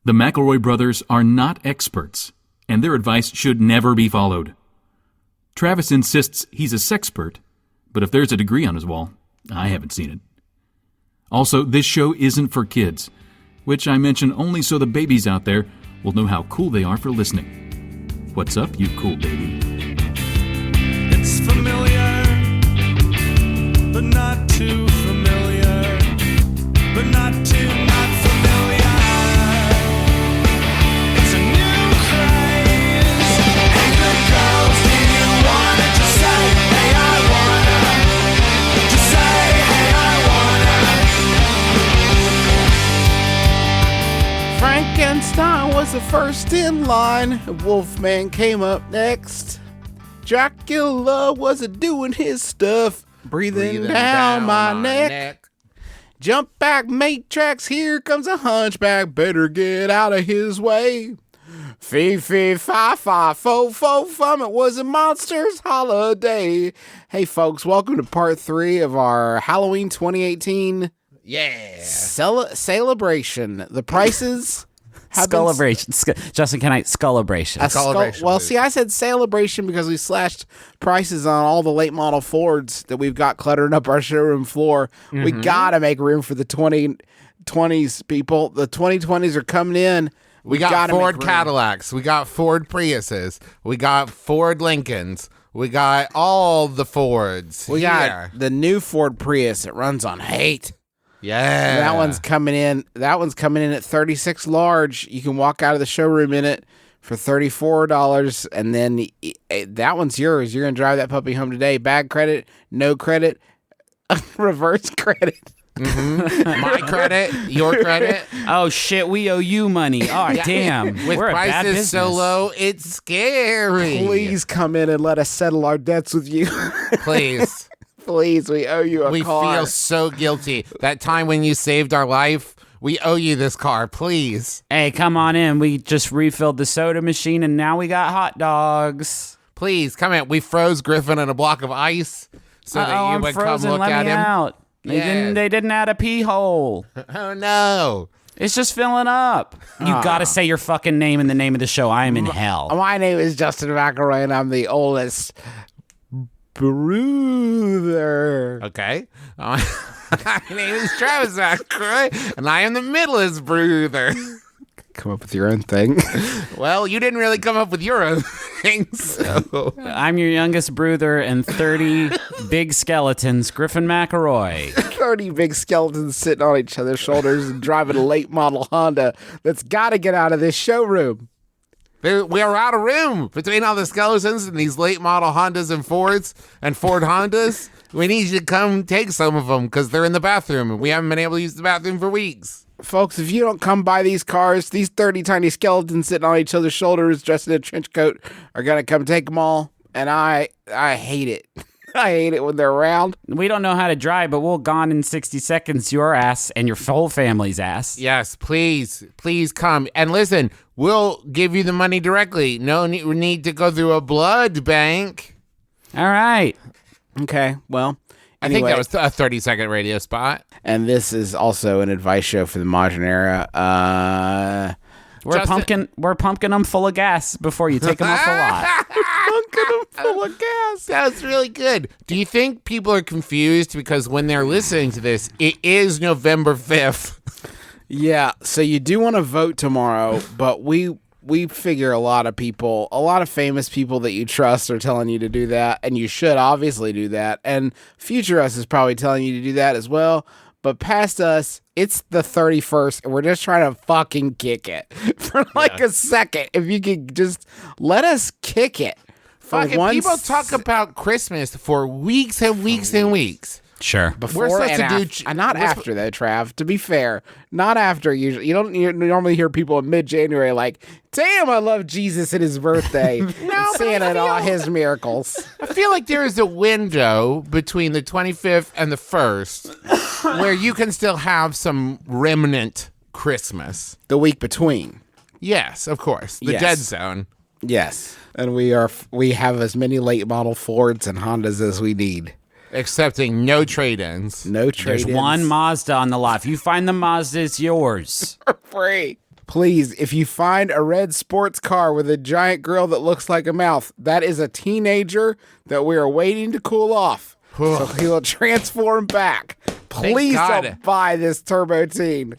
The McElroy brothers are not experts, and their advice should never be followed. Travis insists he's a sexpert, but if there's a degree on his wall, I haven't seen it. Also, this show isn't for kids, which I mention only so the babies out there will know how cool they are for listening. What's up, you cool baby? It's familiar, but not too familiar, but not too not familiar. It's a new craze. Hey, good girls, do you wanna just say, hey, I wanna? Just say, hey, I wanna. Frankenstein was the first in line. Wolfman came up next. Dracula was doing his stuff, breathing down my neck. Jump back, matrix, here comes a hunchback, better get out of his way. Fee, fee, fi, fi, fo, fo, fum, it was a monster's holiday. Hey, folks, welcome to part 3 of our Halloween 2018 celebration. The prices... Sculleration. Justin, can I? Sculleration. Well, see, I said celebration because we slashed prices on all the late model Fords that we've got cluttering up our showroom floor. Mm-hmm. We got to make room for the 2020s, people. The 2020s are coming in. We got Ford Cadillacs. We got Ford Priuses. We got Ford Lincolns. We got all the Fords. We got the new Ford Prius. It runs on hate. Yeah. That one's coming in. That one's coming in at 36 large. You can walk out of the showroom in it for $34, and then that one's yours. You're going to drive that puppy home today. Bad credit, no credit, reverse credit. Mm-hmm. My credit, your credit. Oh, shit, we owe you money. Oh, damn. With We're prices so low, it's scary. Please come in and let us settle our debts with you. Please. Please, we owe you a car. We feel so guilty. That time when you saved our life, we owe you this car, please. Hey, come on in. We just refilled the soda machine, and now we got hot dogs. Please, come in. We froze Griffin in a block of ice so that you would come look at him. Out. They didn't add a pee hole. Oh, no. It's just filling up. You gotta say your fucking name in the name of the show. I am in hell. My name is Justin McElroy, and I'm the oldest brother. Okay. My name is Travis McElroy, and I am the middlest brother. Come up with your own thing. Well, you didn't really come up with your own thing, so. I'm your youngest brother and 30 big skeletons, Griffin McElroy. 30 big skeletons sitting on each other's shoulders and driving a late model Honda that's got to get out of this showroom. We are out of room between all the skeletons and these late model Hondas and Fords and Ford Hondas. We need you to come take some of them because they're in the bathroom and we haven't been able to use the bathroom for weeks. Folks, if you don't come by these cars, these 30 tiny skeletons sitting on each other's shoulders dressed in a trench coat are going to come take them all. And I hate it. I hate it when they're around. We don't know how to drive, but we'll gone in 60 seconds your ass and your whole family's ass. Yes, please come. And listen, we'll give you the money directly. No need to go through a blood bank. All right. Okay, well, anyway. I think that was a 30-second radio spot. And this is also an advice show for the modern era. We're pumpkin them full of gas before you take them off the lot. Pumpkin them full of gas. That's really good. Do you think people are confused because when they're listening to this, it is November 5th? Yeah, so you do want to vote tomorrow, but we figure a lot of famous people that you trust are telling you to do that, and you should obviously do that. And future us is probably telling you to do that as well. But past us, it's the 31st, and we're just trying to fucking kick it for a second. If you could just let us kick it. People talk about Christmas for weeks and weeks and weeks. Sure. Before and after. Not after, though, Trav. To be fair, not after. Usually, you normally hear people in mid-January like, damn, I love Jesus and his birthday. Santa and all his miracles. I feel like there is a window between the 25th and the 1st where you can still have some remnant Christmas. The week between. Yes, of course. The dead zone. Yes. And we have as many late model Fords and Hondas as we need. Accepting no trade-ins. No trade-ins. There's one Mazda on the lot. If you find the Mazda, it's yours. For free. Please, if you find a red sports car with a giant grill that looks like a mouth, that is a teenager that we are waiting to cool off. So he will transform back. Please God. don't buy this Turbo Teen.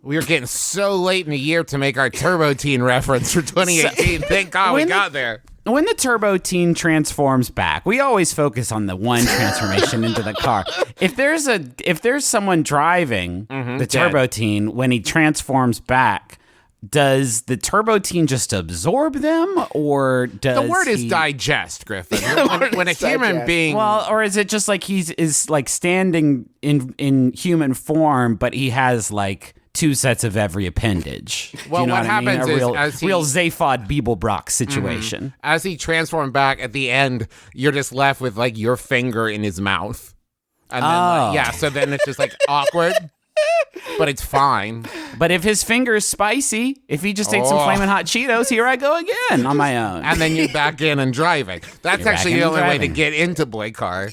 We were getting so late in the year to make our Turbo Teen reference for 2018. Thank God we got there. When the Turbo Teen transforms back, we always focus on the one transformation into the car. If there's someone driving the Turbo Teen when he transforms back, does the Turbo Teen just absorb them, or does The word is digest, Griffin. When a human being... Well, or is it just like is like standing in human form, but he has like two sets of every appendage? Well, Do you know what I mean? happens A is real, as he- real Zaphod Beeblebrock situation. as he transformed back at the end, you're just left with like your finger in his mouth. And then, so then it's just like awkward, but it's fine. But if his finger is spicy, if he just ate some flaming hot Cheetos, here I go again on my own. And then you're back in and driving. That's You're actually back the in only way to driving. get into Boy Car.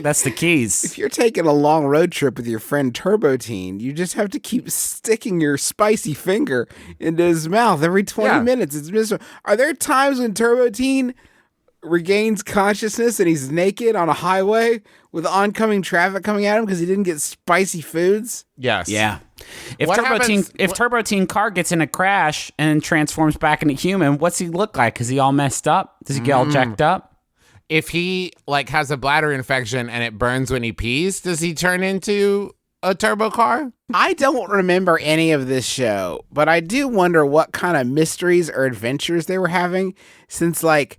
That's the keys. If you're taking a long road trip with your friend Turbo Teen, you just have to keep sticking your spicy finger into his mouth every 20 minutes. It's miserable. Are there times when Turbo Teen regains consciousness and he's naked on a highway with oncoming traffic coming at him because he didn't get spicy foods? Yes. Yeah. If What happens- Turbo Teen car gets in a crash and transforms back into human, what's he look like? Is he all messed up? Does he get all jacked up? If he like has a bladder infection and it burns when he pees, does he turn into a turbo car? I don't remember any of this show, but I do wonder what kind of mysteries or adventures they were having, since like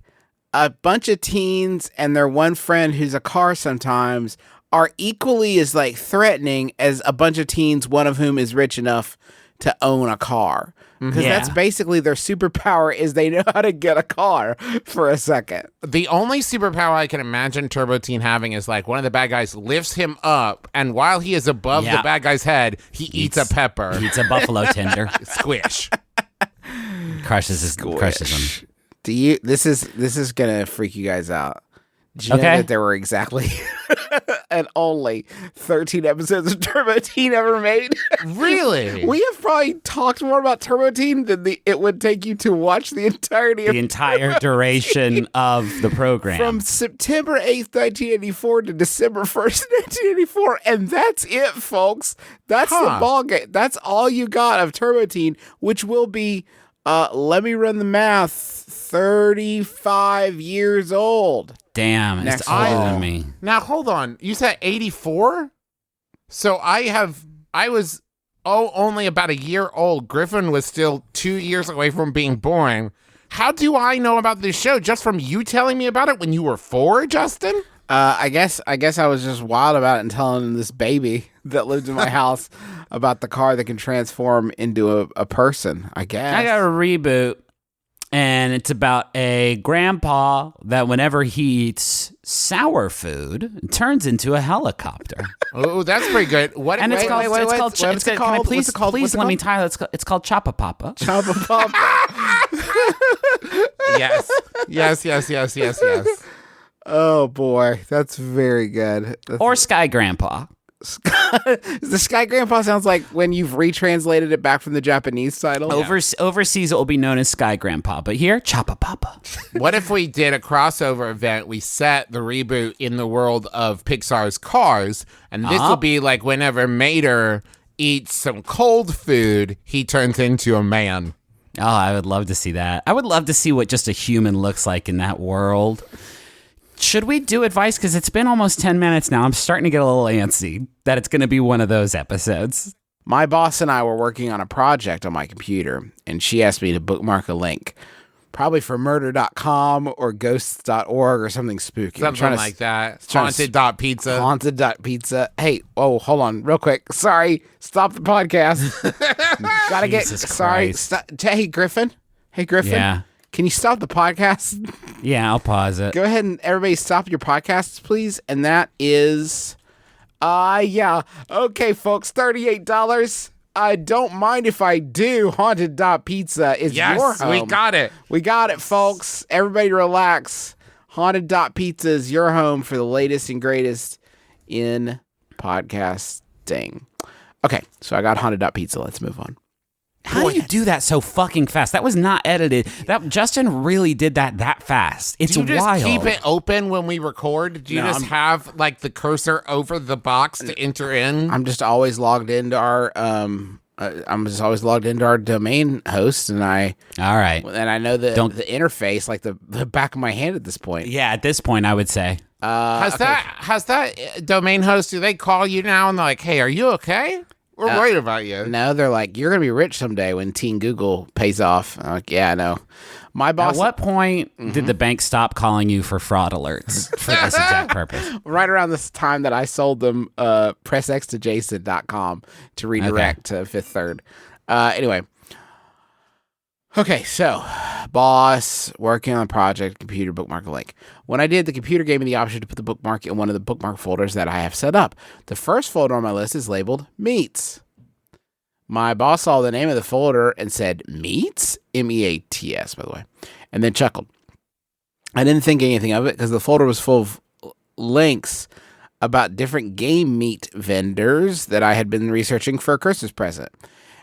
a bunch of teens and their one friend who's a car sometimes are equally as like threatening as a bunch of teens, one of whom is rich enough to own a car. Because that's basically their superpower, is they know how to get a car for a second. The only superpower I can imagine Turbo Teen having is like one of the bad guys lifts him up, and while he is above the bad guy's head, he eats a pepper. Eats a buffalo tender. Squish. crushes him. Do you? This is gonna freak you guys out. Did you know that there were exactly and only 13 episodes of Turbo Teen ever made? Really? We have probably talked more about Turbo Teen than it would take you to watch the entirety of The entire duration of the program. from September 8th, 1984 to December 1st, 1984. And that's it, folks. That's the ball game. That's all you got of Turbo Teen, which will be, let me run the math, 35 years old. Damn, Next it's older fall. than me. Now hold on. You said 84? So I was only about a year old. Griffin was still 2 years away from being born. How do I know about this show? Just from you telling me about it when you were 4, Justin? I guess I was just wild about it and telling this baby that lived in my house about the car that can transform into a person, I guess. I got a reboot, and it's about a grandpa that whenever he eats sour food, turns into a helicopter. Oh, that's pretty good. What? And it's called. wait, It's called. what's it Can I called? please, What's it called? please What's it let me called? tie. It's called Choppa Papa. Choppa Papa. Yes. Oh boy, that's very good. Or Sky Grandpa. The Sky Grandpa sounds like when you've retranslated it back from the Japanese title. Overseas, it will be known as Sky Grandpa, but here, Choppa Papa. What if we did a crossover event? We set the reboot in the world of Pixar's Cars, and this will be like whenever Mater eats some cold food, he turns into a man. Oh, I would love to see that. I would love to see what just a human looks like in that world. Should we do advice? Because it's been almost 10 minutes now. I'm starting to get a little antsy that it's going to be one of those episodes. My boss and I were working on a project on my computer, and she asked me to bookmark a link, probably for murder.com or ghosts.org or something spooky. I'm Something trying to like that. trying to Haunted.pizza. Haunted.pizza. Hey, hold on, real quick. Sorry, stop the podcast. Gotta get. Jesus Sorry. Christ. Stop. Hey, Griffin. Yeah. Can you stop the podcast? Yeah, I'll pause it. Go ahead and everybody stop your podcasts, please. And that is, yeah. Okay, folks, $38. I don't mind if I do. Haunted.pizza is your Yes, home. we got it. We got it, folks. Everybody relax. Haunted.pizza is your home for the latest and greatest in podcasting. Okay, so I got Haunted.pizza. Let's move on. How do you do that so fucking fast? That was not edited. That Justin really did that fast. It's Do you just wild. keep it open when we record? Do you No, just have like the cursor over the box to enter in? I'm just always logged into our domain host, and I All right. know the interface like the back of my hand at this point. Yeah, at this point, I would say. Has that domain host? Do they call you now and they're like, "Hey, are you okay? We're worried about you." No, they're like, you're gonna be rich someday when Teen Google pays off. I'm like, yeah, I know. My boss. At what point did the bank stop calling you for fraud alerts for this exact purpose? Right around this time that I sold them pressxtojason.com to redirect to Fifth Third. Anyway. Okay, so boss working on a project, computer bookmark link. When I did, the computer gave me the option to put the bookmark in one of the bookmark folders that I have set up. The first folder on my list is labeled Meats. My boss saw the name of the folder and said, Meats? M-E-A-T-S, by the way, and then chuckled. I didn't think anything of it because the folder was full of links about different game meat vendors that I had been researching for a Christmas present.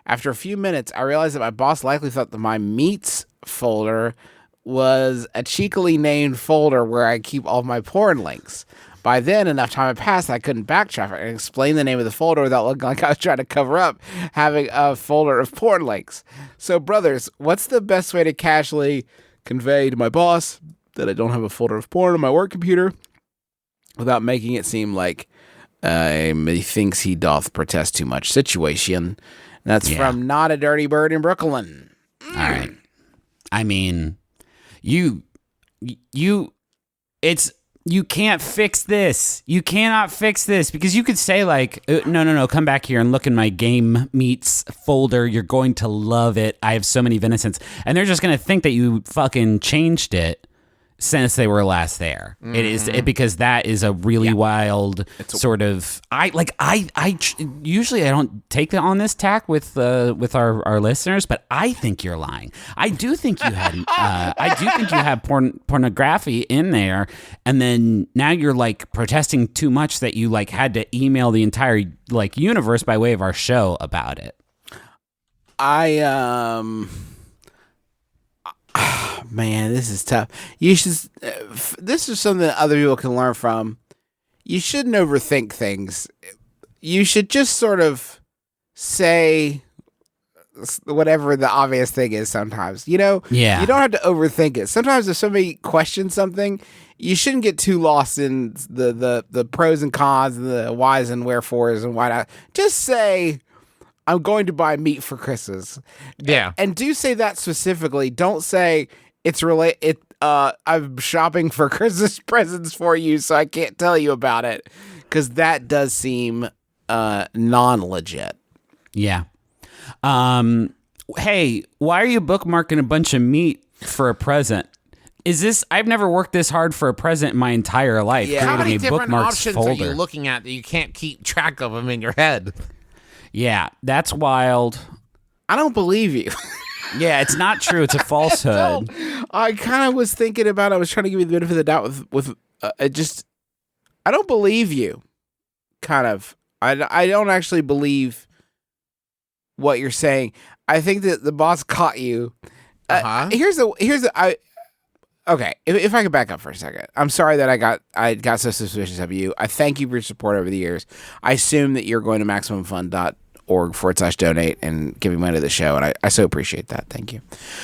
After a few minutes, I realized that my boss likely thought that my meats folder was a cheekily named folder where I keep all of my porn links. By then, enough time had passed that I couldn't backtrack and explain the name of the folder without looking like I was trying to cover up having a folder of porn links. So, brothers, what's the best way to casually convey to my boss that I don't have a folder of porn on my work computer without making it seem like he thinks he doth protest too much situation? That's from Not a Dirty Bird in Brooklyn. All right. I mean, you can't fix this. You cannot fix this because you could say like, no, come back here and look in my game meats folder. You're going to love it. I have so many venisons. And they're just going to think that you fucking changed it since they were last there. It is because that is a really wild sort of. Usually I don't take on this tack with our listeners, but I think you're lying. I do think you had pornography in there, and then now you're like protesting too much that you like had to email the entire like universe by way of our show about it. Man, this is tough. You should. This is something that other people can learn from. You shouldn't overthink things. You should just sort of say whatever the obvious thing is sometimes. You know? Yeah. You don't have to overthink it. Sometimes if somebody questions something, you shouldn't get too lost in the pros and cons, and the whys and wherefores and why not. Just say, I'm going to buy meat for Christmas. Yeah. And do say that specifically. Don't say I'm shopping for Christmas presents for you, so I can't tell you about it. Because that does seem non-legit. Yeah. Hey, why are you bookmarking a bunch of meat for a present? I've never worked this hard for a present in my entire life. Yeah. How many creating a different bookmarks options folder. are you looking at that you can't keep track of them in your head? Yeah, that's wild. I don't believe you. Yeah, it's not true. It's a falsehood. I kind of was thinking about it. I was trying to give you the benefit of the doubt with I don't believe you. Kind of. I don't actually believe what you're saying. I think that the boss caught you. Okay, if I could back up for a second. I'm sorry that I got so suspicious of you. I thank you for your support over the years. I assume that you're going to MaximumFun.org/donate and giving money to the show, and I so appreciate that. Thank you.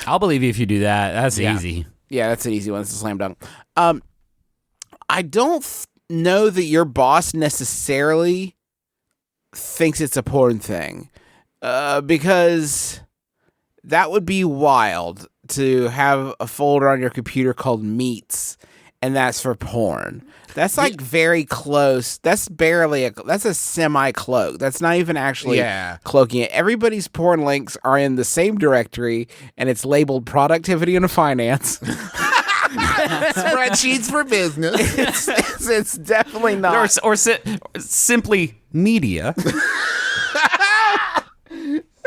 I'll believe you if you do that. That's easy. Yeah, that's an easy one. It's a slam dunk. I don't know that your boss necessarily thinks it's a porn thing, because that would be wild to have a folder on your computer called Meats, and that's for porn. That's like very close. That's that's a semi-cloak. That's not even actually cloaking it. Everybody's porn links are in the same directory, and it's labeled productivity and finance. Spreadsheets for business. It's definitely not. Or simply media.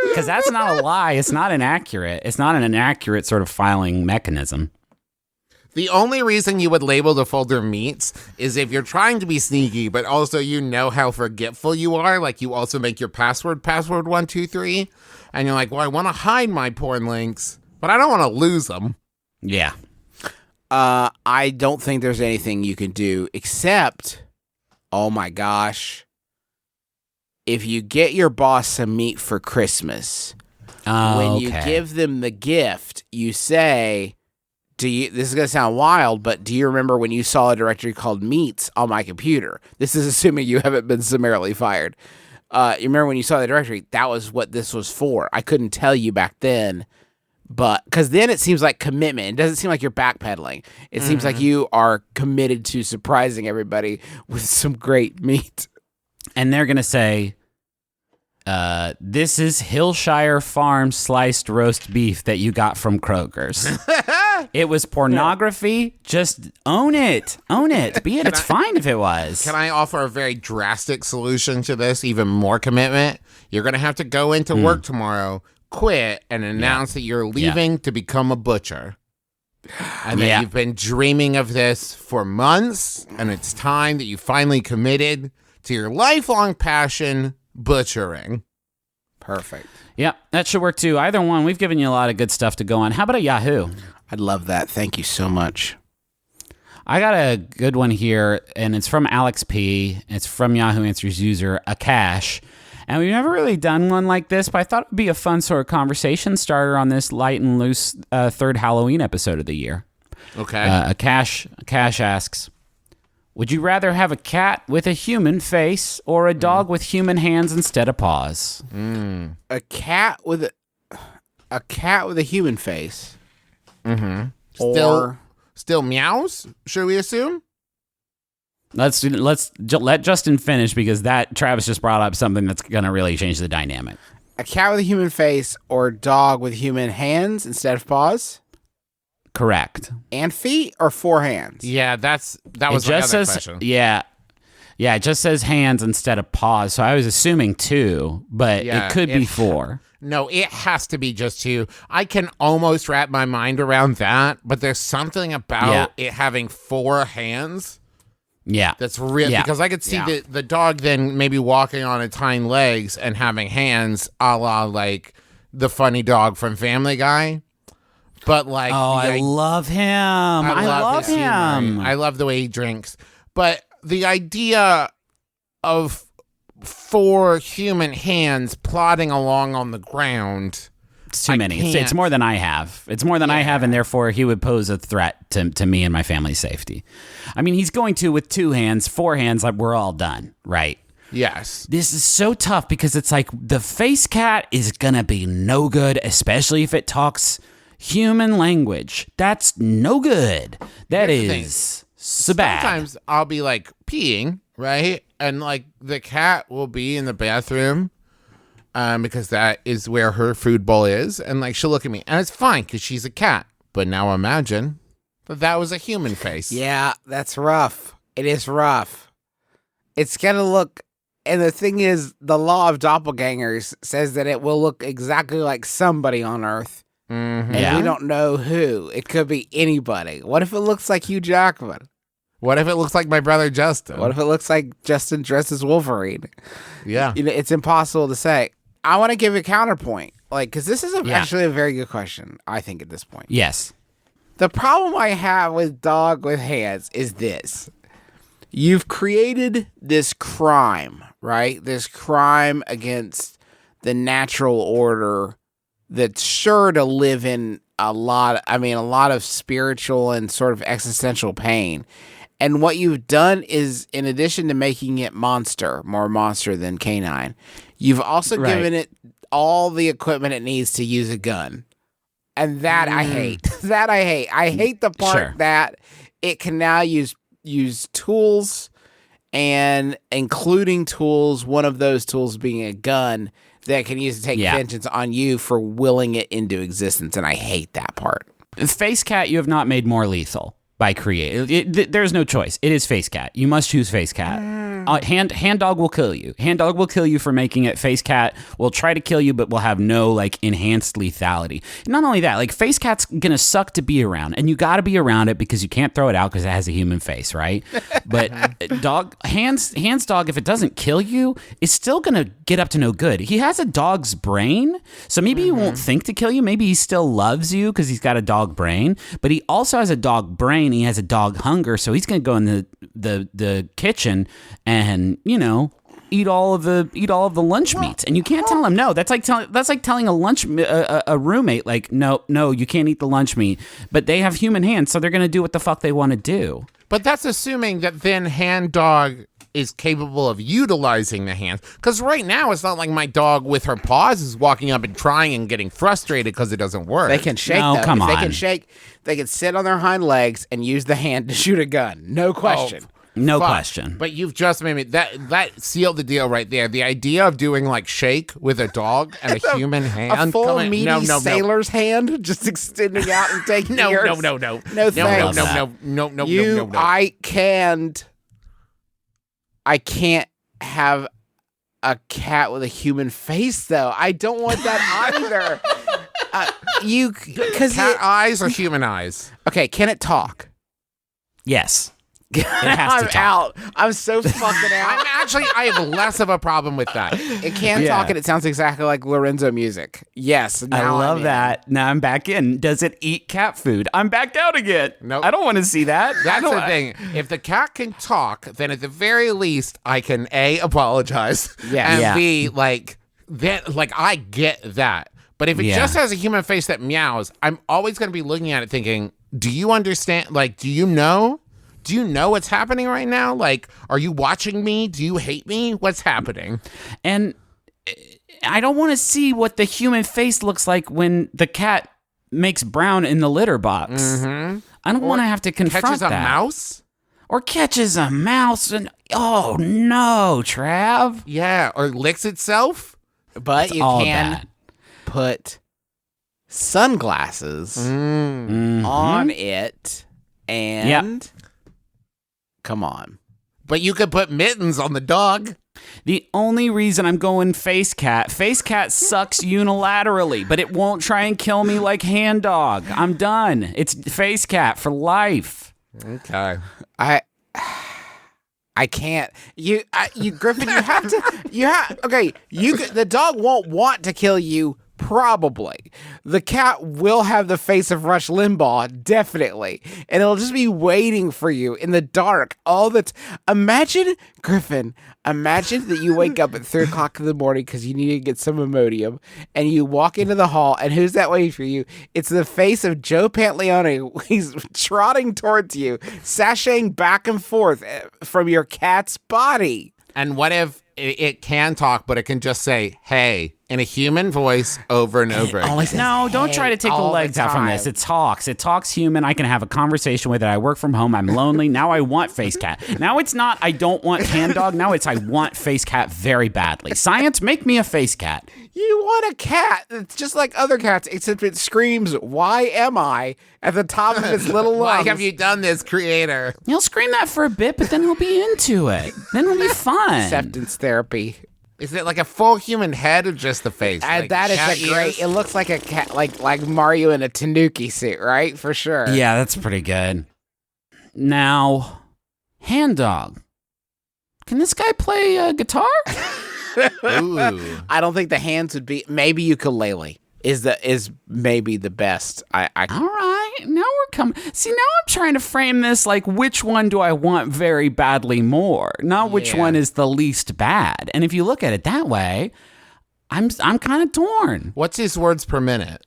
Because that's not a lie. It's not inaccurate. It's not an inaccurate sort of filing mechanism. The only reason you would label the folder meats is if you're trying to be sneaky, but also you know how forgetful you are. Like you also make your password 123, and you're like, well, I want to hide my porn links, but I don't want to lose them. Yeah. I don't think there's anything you can do except, oh my gosh, if you get your boss some meat for Christmas, when you give them the gift, you say, this is going to sound wild, but do you remember when you saw a directory called meats on my computer? This is assuming you haven't been summarily fired. You remember when you saw the directory? That was what this was for. I couldn't tell you back then, but because then it seems like commitment. It doesn't seem like you're backpedaling. It seems like you are committed to surprising everybody with some great meat. And they're going to say, this is Hillshire Farm sliced roast beef that you got from Kroger's. It was pornography. Just own it. Own it. Be it. It's fine if it was. Can I offer a very drastic solution to this? Even more commitment. You're going to have to go into work tomorrow, quit, and announce that you're leaving to become a butcher. And that you've been dreaming of this for months, and it's time that you finally committed to your lifelong passion, butchering. Perfect. Yeah, that should work too. Either one. We've given you a lot of good stuff to go on. How about a Yahoo? I'd love that. Thank you so much. I got a good one here, and it's from Alex P. It's from Yahoo Answers user Akash. And we've never really done one like this, but I thought it would be a fun sort of conversation starter on this light and loose third Halloween episode of the year. Okay. Akash asks, would you rather have a cat with a human face or a dog with human hands instead of paws? A cat with a human face. Still meows, should we assume? Let's let Justin finish because Travis just brought up something that's going to really change the dynamic. A cat with a human face or a dog with human hands instead of paws? Correct. And feet or 4 hands? Yeah, that was my other question. Yeah, it just says hands instead of paws. So I was assuming 2, but it could be 4. No, it has to be just 2. I can almost wrap my mind around that, but there's something about it having 4 hands. Yeah. That's real, because I could see the dog then maybe walking on its hind legs and having hands a la like the funny dog from Family Guy. But like, I love him. I love him. I love the way he drinks. But the idea of 4 human hands plodding along on the ground. It's too many. It's more than I have. It's more than I have, and therefore he would pose a threat to me and my family's safety. I mean, he's going to with 2 hands, 4 hands, like we're all done, right? Yes. This is so tough because it's like the face cat is going to be no good, especially if it talks human language. That's no good. That is so bad. Sometimes I'll be like peeing, right? And like the cat will be in the bathroom. Because that is where her food bowl is. And like, she'll look at me and it's fine because she's a cat. But now imagine that was a human face. Yeah, that's rough. It is rough. It's going to look, and the thing is, the law of doppelgangers says that it will look exactly like somebody on Earth. Mm-hmm. And we don't know who. It could be anybody. What if it looks like Hugh Jackman? What if it looks like my brother Justin? What if it looks like Justin dressed as Wolverine? Yeah. It's impossible to say. I want to give a counterpoint, because this is actually a very good question, I think, at this point. Yes. The problem I have with dog with hands is this. You've created this crime, right? This crime against the natural order that's sure to live in a lot of spiritual and sort of existential pain. And what you've done is, in addition to making it more monster than canine, you've also given it all the equipment it needs to use a gun. And that I hate. That I hate. I hate the part that it can now use tools, and including tools, one of those tools being a gun that can use to take vengeance on you for willing it into existence. And I hate that part. Face cat, you have not made more lethal. by create. There's no choice. It is face cat. You must choose face cat. Hand dog will kill you. Hand dog will kill you for making it. Face cat will try to kill you, but will have no like enhanced lethality. Not only that, like face cat's gonna suck to be around, and you got to be around it because you can't throw it out because it has a human face, right? But hands dog, if it doesn't kill you, is still gonna get up to no good. He has a dog's brain, so maybe he won't think to kill you. Maybe he still loves you because he's got a dog brain, but he also has a dog brain. He has a dog hunger, so he's gonna go in the kitchen and eat all of the lunch meats, and you can't tell him no. That's like telling a roommate like no, you can't eat the lunch meat. But they have human hands, so they're gonna do what the fuck they want to do. But that's assuming that then hand dog is capable of utilizing the hands. Because right now, it's not like my dog with her paws is walking up and trying and getting frustrated because it doesn't work. They can shake, No, though. come If they on. can shake, they can sit on their hind legs and use the hand to shoot a gun. No question. No Fuck. question. But you've just made me that sealed the deal right there. The idea of doing like shake with a dog and a human hand, A full come on. meaty sailor's hand just extending out and taking No, yours. no. No, No, thanks. no. I can't have a cat with a human face, though. I don't want that either. Cat eyes or human eyes? Okay, can it talk? Yes. It has to I'm talk. out. I'm so fucking out. I have less of a problem with that. It can Yeah. talk and it sounds exactly like Lorenzo music. Yes. I now love I'm in. that. Now I'm back in. Does it eat cat food? I'm back out again. Nope. I don't want to see that. That's the thing. If the cat can talk, then at the very least, I can A, apologize, Yeah. and Yeah. B, I get that. But if it Yeah. just has a human face that meows, I'm always going to be looking at it thinking, do you understand? Like, do you know? Do you know what's happening right now? Like, are you watching me? Do you hate me? What's happening? And I don't want to see what the human face looks like when the cat makes brown in the litter box. Mm-hmm. I don't want to have to confront Catches a that. mouse? Or catches a mouse and oh no, Trav. Yeah, or licks itself? But you All can bad. put sunglasses on it and come on. But you could put mittens on the dog. The only reason I'm going face cat sucks unilaterally, but it won't try and kill me like hand dog. I'm done. It's face cat for life. Okay. I can't. You Griffin, you have to. Okay. The dog won't want to kill you. Probably. The cat will have the face of Rush Limbaugh, definitely. And it'll just be waiting for you in the dark all the Imagine, Griffin, that you wake up at 3 o'clock in the morning because you need to get some Imodium, and you walk into the hall, and who's that waiting for you? It's the face of Joe Pantaleone. He's trotting towards you, sashaying back and forth from your cat's body. And what if it can talk, but it can just say, hey, in a human voice over and over again? No, don't try to take the all the legs out from time. this. It talks human. I can have a conversation with it. I work from home. I'm lonely. Now I want face cat. Now it's not I don't want hand dog. Now it's I want face cat very badly. Science, make me a face cat. You want a cat that's just like other cats, except it screams, "Why am I?" at the top of its little Why lungs. have you done this, creator? He'll scream that for a bit, but then he'll be into it. Then it'll be fun. Acceptance therapy. Is it like a full human head or just the face? Like That is cat a great. ears? It looks like a cat, like Mario in a Tanuki suit, right? For sure. Yeah, that's pretty good. Now, hand dog. Can this guy play guitar? Ooh. I don't think the hands would be. Maybe ukulele is maybe the best. I All right, now we're coming. See, now I'm trying to frame this like which one do I want very badly more, not which Yeah. one is the least bad. And if you look at it that way, I'm kind of torn. What's his words per minute?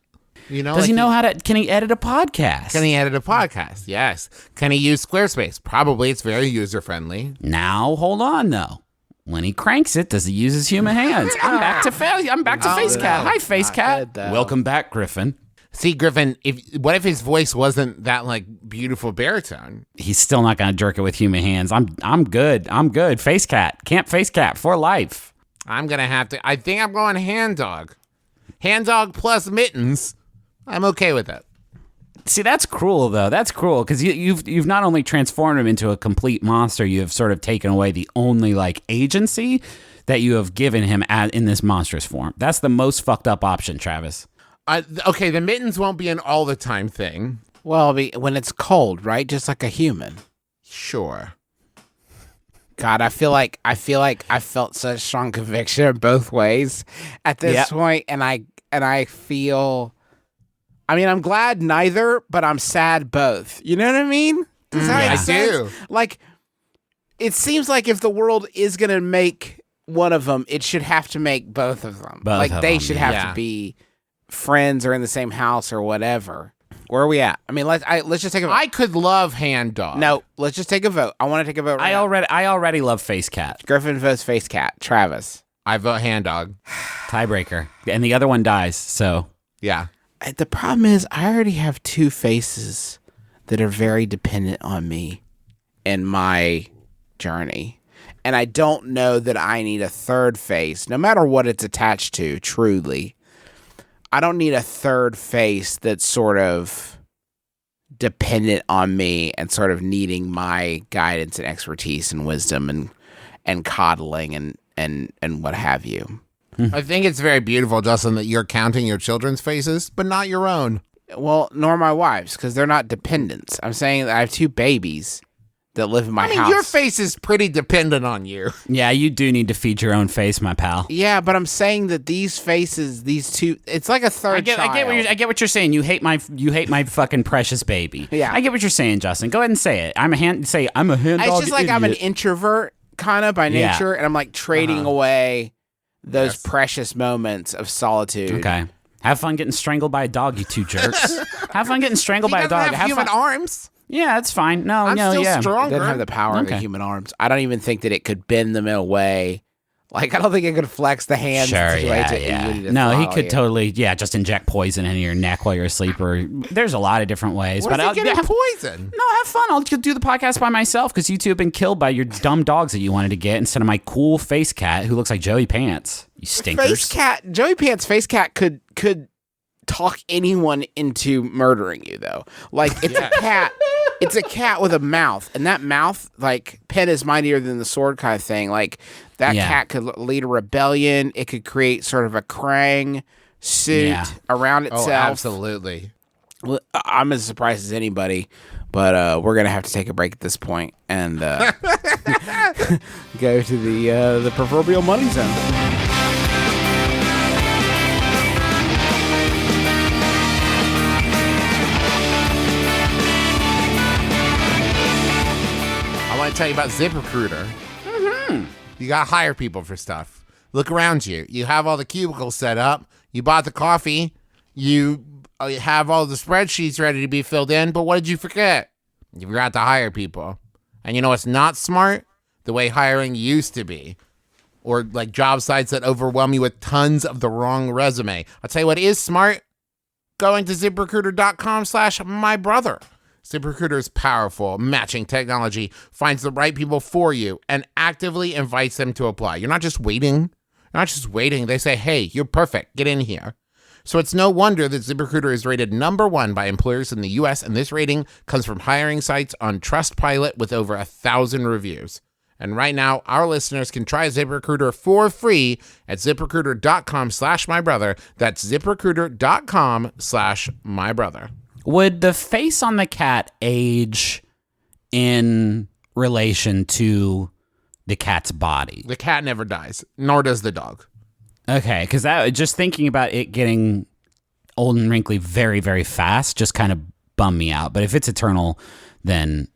You know, Does he like know how to? Can he edit a podcast? Can he edit a podcast? Yes. Can he use Squarespace? Probably. It's very user friendly. Now hold on though. When he cranks it, does he use his human hands? I'm back to face cat. Hi, face cat. good, though. Welcome back, Griffin. See, Griffin, what if his voice wasn't that like beautiful baritone? He's still not gonna jerk it with human hands. I'm good. I'm good. Face cat. Can't face cat for life. I'm gonna have to. I think I'm going hand dog. Hand dog plus mittens. I'm okay with it. See, that's cruel, though. That's cruel because you've not only transformed him into a complete monster, you have sort of taken away the only like agency that you have given him in this monstrous form. That's the most fucked up option, Travis. Okay, the mittens won't be an all the time thing. Well, when it's cold, right? Just like a human. Sure. God, I feel like I felt such strong conviction both ways at this point, and I feel. I mean, I'm glad neither, but I'm sad both. You know what I mean? Does that make sense? do. Like, it seems like if the world is gonna make one of them, it should have to make both of them. They should have to be friends or in the same house or whatever. Where are we at? I mean, let's just take a vote. I could love hand dog. No, let's just take a vote. I want to take a vote right now. I already love Face Cat. Griffin votes Face Cat. Travis. I vote hand dog. Tiebreaker. And the other one dies, so. Yeah. The problem is I already have two faces that are very dependent on me in my journey. And I don't know that I need a third face, no matter what it's attached to, truly. I don't need a third face that's sort of dependent on me and sort of needing my guidance and expertise and wisdom and coddling and what have you. I think it's very beautiful, Justin, that you're counting your children's faces, but not your own. Well, nor my wife's, because they're not dependents. I'm saying that I have two babies that live in my house. Your face is pretty dependent on you. Yeah, you do need to feed your own face, my pal. Yeah, but I'm saying that these faces, these two, it's like a third child. I get what you're saying. You hate my fucking precious baby. Yeah. I get what you're saying, Justin. Go ahead and say it. I'm a hand dog. It's just like I'm an idiot. introvert kind of by nature, and I'm like trading away those Yes. precious moments of solitude. Okay. Have fun getting strangled by a dog, you two jerks. Have fun getting strangled by a dog. Have human arms. Yeah, that's fine. No, I'm no, still yeah. It stronger. doesn't have the power of the Okay. human arms. I don't even think that it could bend them in a way. Like, I don't think it could flex the hands. Sure, in such a way to yeah. easily to No, he throttle could you. totally, just inject poison in your neck while you're asleep. Or there's a lot of different ways. What but if they get have, poison? No, have fun. I'll just do the podcast by myself because you two have been killed by your dumb dogs that you wanted to get instead of my cool face cat who looks like Joey Pants. You stinkers. Face cat, Joey Pants face cat could talk anyone into murdering you though. Like it's a cat. It's a cat with a mouth, and that mouth, like, pen is mightier than the sword kind of thing. Like, that cat could lead a rebellion. It could create sort of a Krang suit around itself. Oh, absolutely. Well, I'm as surprised as anybody, but we're going to have to take a break at this point and go to the proverbial money zone. I want to tell you about ZipRecruiter. Mm-hmm. You got to hire people for stuff. Look around you. You have all the cubicles set up. You bought the coffee. You have all the spreadsheets ready to be filled in. But what did you forget? You forgot to hire people. And you know what's not smart? The way hiring used to be. Or like job sites that overwhelm you with tons of the wrong resume. I'll tell you what is smart. Going to ZipRecruiter.com/mybrother. ZipRecruiter's powerful matching technology finds the right people for you and actively invites them to apply. You're not just waiting. They say, hey, you're perfect. Get in here. So it's no wonder that ZipRecruiter is rated #1 by employers in the U.S., and this rating comes from hiring sites on Trustpilot with over 1,000 reviews. And right now, our listeners can try ZipRecruiter for free at ZipRecruiter.com/mybrother. That's ZipRecruiter.com/mybrother. Would the face on the cat age in relation to the cat's body? The cat never dies, nor does the dog. Okay, because just thinking about it getting old and wrinkly very, very fast just kind of bummed me out. But if it's eternal, then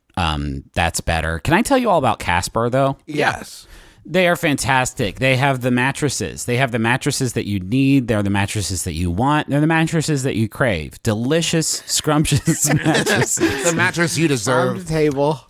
that's better. Can I tell you all about Casper, though? Yes. They are fantastic. They have the mattresses. They have the mattresses that you need. They're the mattresses that you want. They're the mattresses that you crave. Delicious, scrumptious mattresses. The mattress you Farm deserve. to table.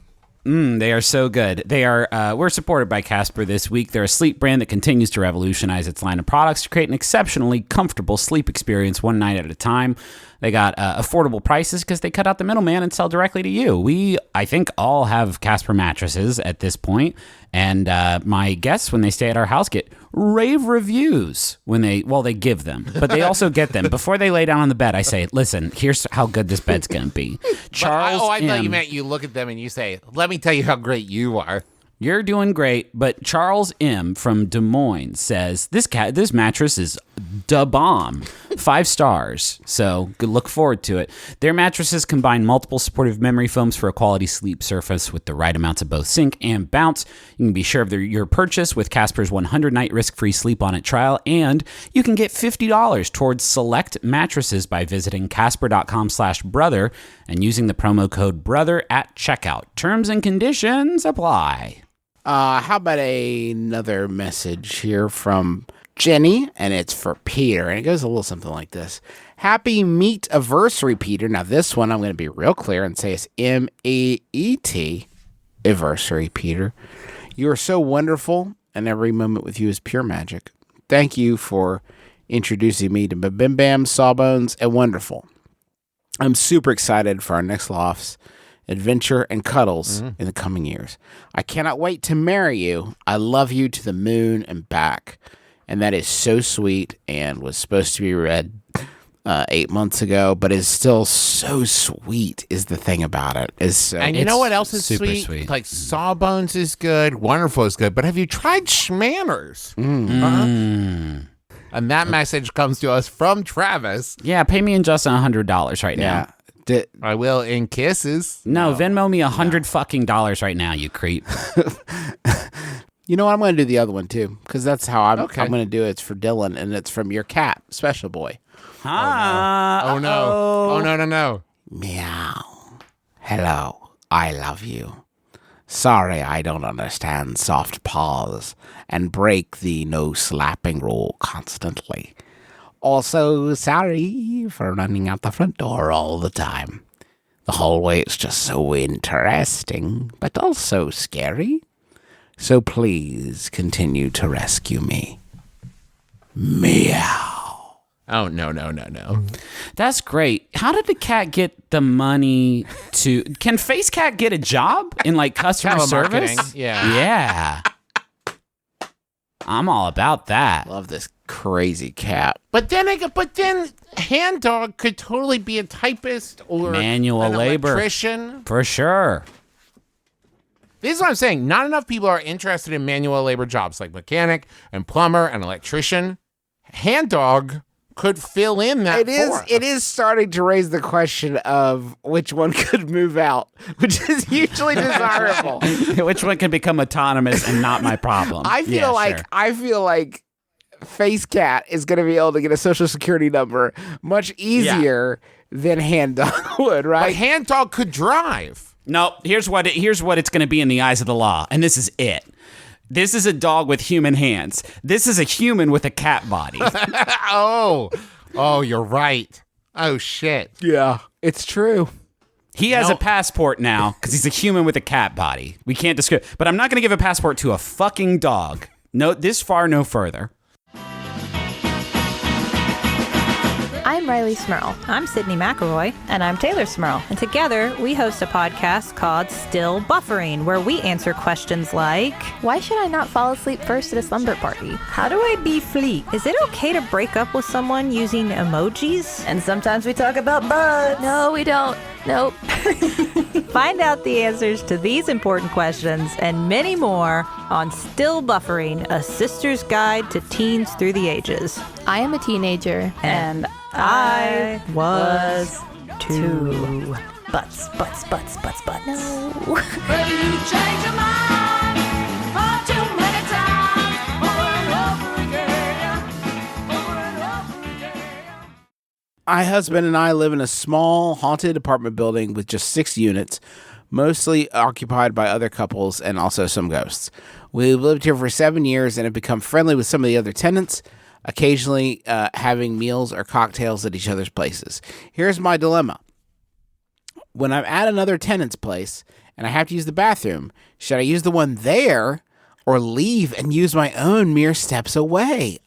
They are so good. They are. We're supported by Casper this week. They're a sleep brand that continues to revolutionize its line of products to create an exceptionally comfortable sleep experience one night at a time. They got affordable prices because they cut out the middleman and sell directly to you. We, I think, all have Casper mattresses at this point, and my guests, when they stay at our house, get rave reviews when they give them, but they also get them before they lay down on the bed. I say, listen, here's how good this bed's gonna be. Charles, I thought you meant you look at them and you say, let me tell you how great you are. You're doing great, but Charles M. from Des Moines says this mattress is da bomb, 5 stars. So good, look forward to it. Their mattresses combine multiple supportive memory foams for a quality sleep surface with the right amounts of both sink and bounce. You can be sure of your purchase with Casper's 100-night risk-free sleep on it trial, and you can get $50 towards select mattresses by visiting casper.com/brother and using the promo code brother at checkout. Terms and conditions apply. How about another message here from Jenny, and it's for Peter, and it goes a little something like this. Happy meet-aversary, Peter. Now, this one I'm going to be real clear and say it's MEET, aversary, Peter. You are so wonderful, and every moment with you is pure magic. Thank you for introducing me to MBMBaM, Sawbones, and Wonderful. I'm super excited for our next lofts, adventure, and cuddles in the coming years. I cannot wait to marry you. I love you to the moon and back. And that is so sweet and was supposed to be read 8 months ago, but is still so sweet is the thing about it. And you know what else is super sweet? sweet. Like Sawbones is good, Wonderful is good, but have you tried Schmanners? And that message comes to us from Travis. Yeah, pay me and Justin $100 right now. Yeah. I will in kisses. No, Venmo me $100 fucking dollars right now, you creep. You know what? I'm going to do the other one too, because that's how I'm Okay. going to do it. It's for Dylan, and it's from your cat, Special Boy. Oh no. Oh no. Meow. Hello. I love you. Sorry I don't understand soft paws and break the no slapping rule constantly. Also, sorry for running out the front door all the time. The hallway is just so interesting, but also scary. So please continue to rescue me. Meow. Oh no. That's great. How did the cat get the money to... Can Face Cat get a job in, like, customer service? Telemarketing, yeah. Yeah. I'm all about that. Love this crazy cat. But then Hand Dog could totally be a typist or Manual an labor. electrician. For sure. This is what I'm saying. Not enough people are interested in manual labor jobs like mechanic and plumber and electrician. Hand Dog could fill in that. It is starting to raise the question of which one could move out, which is hugely desirable. Which one can become autonomous and not my problem? I feel like Face Cat is going to be able to get a social security number much easier than Hand Dog would, right? But Hand Dog could drive. No, here's what it's going to be in the eyes of the law, and this is it. This is a dog with human hands. This is a human with a cat body. Oh, you're right. Oh, shit. Yeah, it's true. He has a passport now because he's a human with a cat body. We can't describe, but I'm not going to give a passport to a fucking dog. No, this far, no further. I'm Riley Smurl. I'm Sydney McElroy. And I'm Taylor Smurl. And together, we host a podcast called Still Buffering, where we answer questions like, Why should I not fall asleep first at a slumber party? how do I be fleet? Is it okay to break up with someone using emojis? And sometimes we talk about bugs. No, we don't. Nope. Find out the answers to these important questions and many more on Still Buffering, a sister's guide to teens through the ages. I am a teenager. And I was too. Butts. No. But you change your mind far too many times, over and over again, over and over again. My husband and I live in a small haunted apartment building with just 6 units, mostly occupied by other couples and also some ghosts. We've lived here for 7 years and have become friendly with some of the other tenants, occasionally having meals or cocktails at each other's places. Here's my dilemma. When I'm at another tenant's place and I have to use the bathroom, should I use the one there or leave and use my own mere steps away?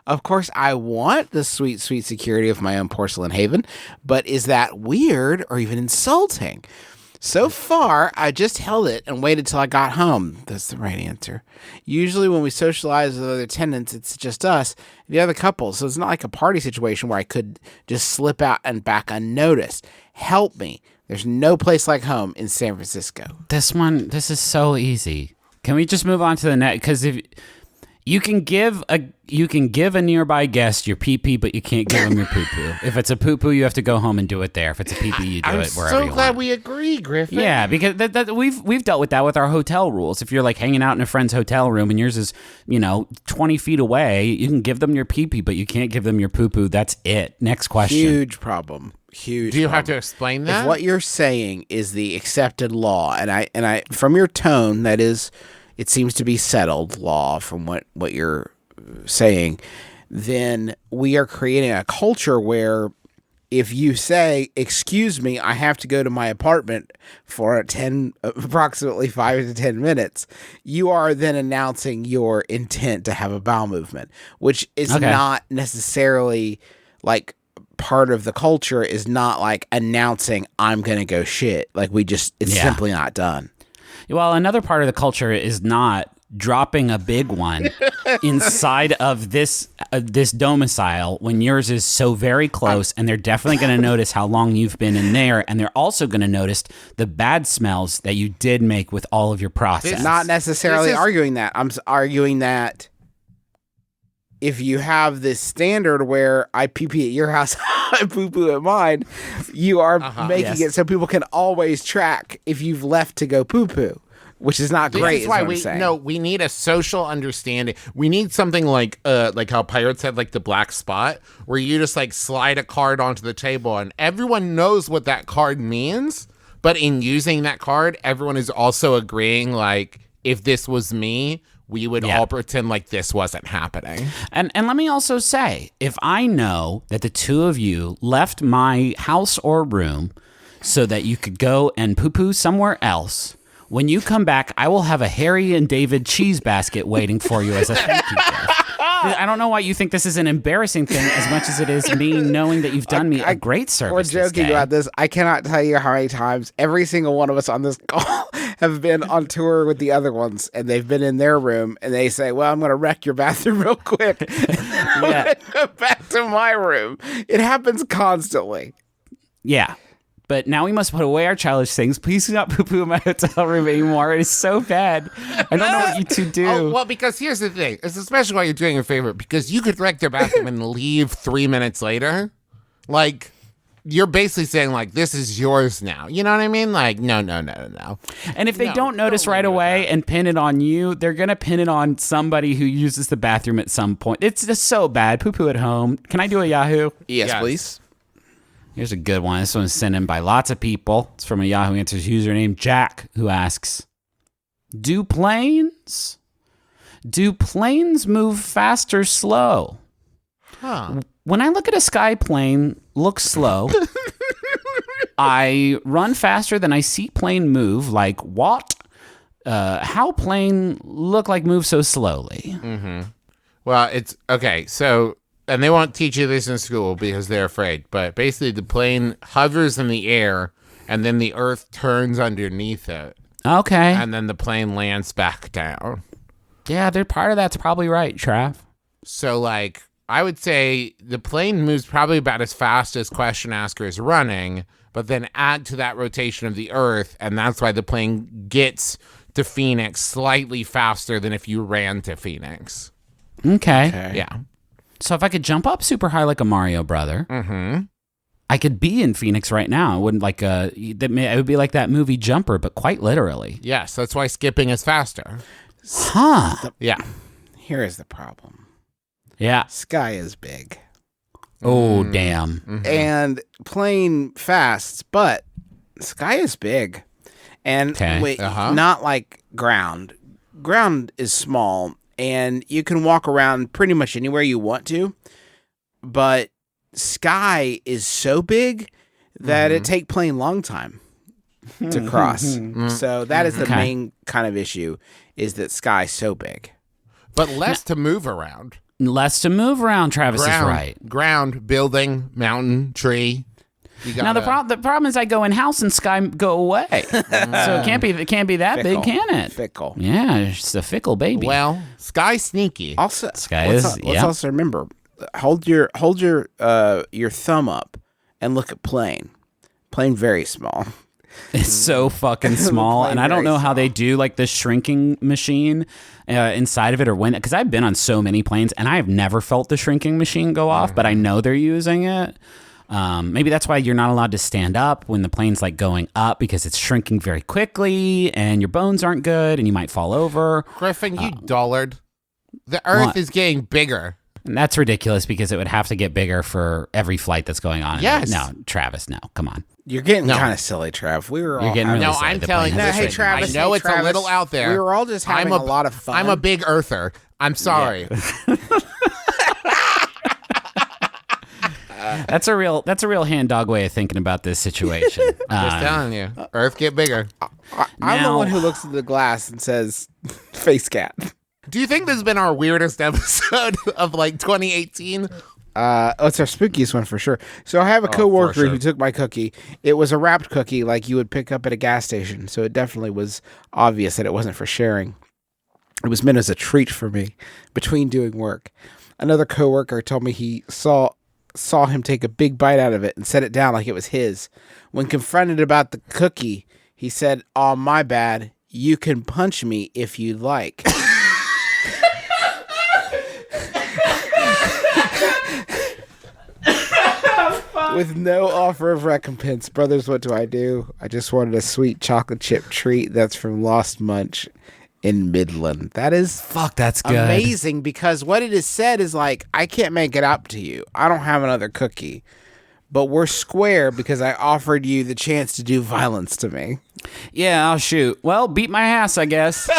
Of course, I want the sweet, sweet security of my own porcelain haven, but is that weird or even insulting? So far, I just held it and waited till I got home. That's the right answer. Usually when we socialize with other tenants, it's just us, the other couple, so it's not like a party situation where I could just slip out and back unnoticed. Help me. There's no place like home in San Francisco. This is so easy. Can we just move on to the next? Because if you can give a nearby guest your pee-pee, but you can't give them your poo-poo. If it's a poo-poo, you have to go home and do it there. If it's a pee-pee, you do it wherever you want. I'm so glad we agree, Griffin. Yeah, because we've dealt with that with our hotel rules. If you're like hanging out in a friend's hotel room and yours is 20 feet away, you can give them your pee-pee, but you can't give them your poo-poo. That's it. Next question. Huge problem. Huge. Do you have problem. to explain that? If what you're saying is the accepted law, and I from your tone, that is, it seems to be settled law from what you're saying, then we are creating a culture where if you say, excuse me, I have to go to my apartment for approximately 5 to 10 minutes, you are then announcing your intent to have a bowel movement, which is not necessarily like part of the culture, is not like announcing I'm going to go shit. Like it's simply not done. Well, another part of the culture is not dropping a big one inside of this domicile when yours is so very close, and they're definitely going to notice how long you've been in there, and they're also going to notice the bad smells that you did make with all of your process. Not necessarily arguing that. I'm arguing that if you have this standard where I pee-pee at your house, I poo-poo at mine, you are making it so people can always track if you've left to go poo-poo, which is not great. That's why we need a social understanding. We need something like how Pirates had like the black spot, where you just like slide a card onto the table and everyone knows what that card means. But in using that card, everyone is also agreeing, like, if this was me, we would all pretend like this wasn't happening. And let me also say, if I know that the two of you left my house or room so that you could go and poo-poo somewhere else, when you come back, I will have a Harry and David cheese basket waiting for you as a thank you gift. I don't know why you think this is an embarrassing thing as much as it is me knowing that you've done me a great service. We're joking about this. I cannot tell you how many times every single one of us on this call have been on tour with the other ones, and they've been in their room, and they say, well, I'm going to wreck your bathroom real quick. Go back to my room. It happens constantly. Yeah. But now we must put away our childish things. Please do not poo-poo in my hotel room anymore. It is so bad. I don't know what you two do. Oh, well, because here's the thing. It's especially while you're doing your favorite, because you could wreck their bathroom and leave 3 minutes later. Like, you're basically saying, like, this is yours now. You know what I mean? Like, no. And if they don't notice right away and pin it on you, they're going to pin it on somebody who uses the bathroom at some point. It's just so bad. Poo-poo at home. Can I do a Yahoo? Yes, please. Here's a good one. This one's sent in by lots of people. It's from a Yahoo Answers user named Jack, who asks, Do planes move fast or slow? Huh. When I look at a sky plane, look slow. I run faster than I see plane move. Like what? How plane look like move so slowly? Mm-hmm. Well, it's okay. So. And they won't teach you this in school because they're afraid. But basically, the plane hovers in the air, and then the earth turns underneath it. Okay. And then the plane lands back down. Yeah, part of that's probably right, Trav. So, like, I would say the plane moves probably about as fast as question asker is running, but then add to that rotation of the earth, and that's why the plane gets to Phoenix slightly faster than if you ran to Phoenix. Okay. Yeah. So if I could jump up super high like a Mario brother, I could be in Phoenix right now. It wouldn't it would be like that movie Jumper, but quite literally. Yes, that's why skipping is faster. Huh. Yeah. Here is the problem. Yeah. Sky is big. Oh, damn. Mm-hmm. And plane fast, but sky is big. And not like ground. Ground is small. And you can walk around pretty much anywhere you want to, but sky is so big that it take plane long time to cross. So that is the main kind of issue, is that sky is so big. But less to move around. Less to move around, Travis is right. Ground, building, mountain, tree. Now the problem is I go in house and Sky go away. So it can't be that Fickle. big, can it? Fickle. Yeah, it's a fickle baby. Well, Sky's sneaky. Also, Sky let's is- also remember, hold your thumb up and look at plane. Plane very small. It's so fucking small, and I don't know how they do like the shrinking machine inside of it or when, because I've been on so many planes and I have never felt the shrinking machine go off, but I know they're using it. Maybe that's why you're not allowed to stand up when the plane's like going up, because it's shrinking very quickly and your bones aren't good and you might fall over. Griffin, you dullard. The Earth What? is getting bigger. And that's ridiculous because it would have to get bigger for every flight that's going on. Yes. No, Travis, no. Come on. You're getting No. kind of silly, Trav. We were You're all getting having- really No, silly. I'm The telling plane you. has hey, shrinking. Travis. I know hey, it's Travis, a little out there. We were all just having a lot of fun. I'm a big earther. I'm sorry. That's a real hand dog way of thinking about this situation. Just telling you. Earth get bigger. I'm the Now- one who looks at the glass and says, "Face cat." Do you think this has been our weirdest episode of like 2018? It's our spookiest one for sure. So I have a coworker sure. who took my cookie. It was a wrapped cookie like you would pick up at a gas station. So it definitely was obvious that it wasn't for sharing. It was meant as a treat for me between doing work. Another coworker told me he saw him take a big bite out of it and set it down like it was his. When confronted about the cookie, he said, "Oh, my bad. You can punch me if you like." With no offer of recompense, brothers, what do? I just wanted a sweet chocolate chip treat that's from Lost Munch in Midland. That is Fuck, that's good. amazing, because what it is said is like, I can't make it up to you. I don't have another cookie. But we're square because I offered you the chance to do violence to me. Yeah, I'll shoot. Well, beat my ass, I guess.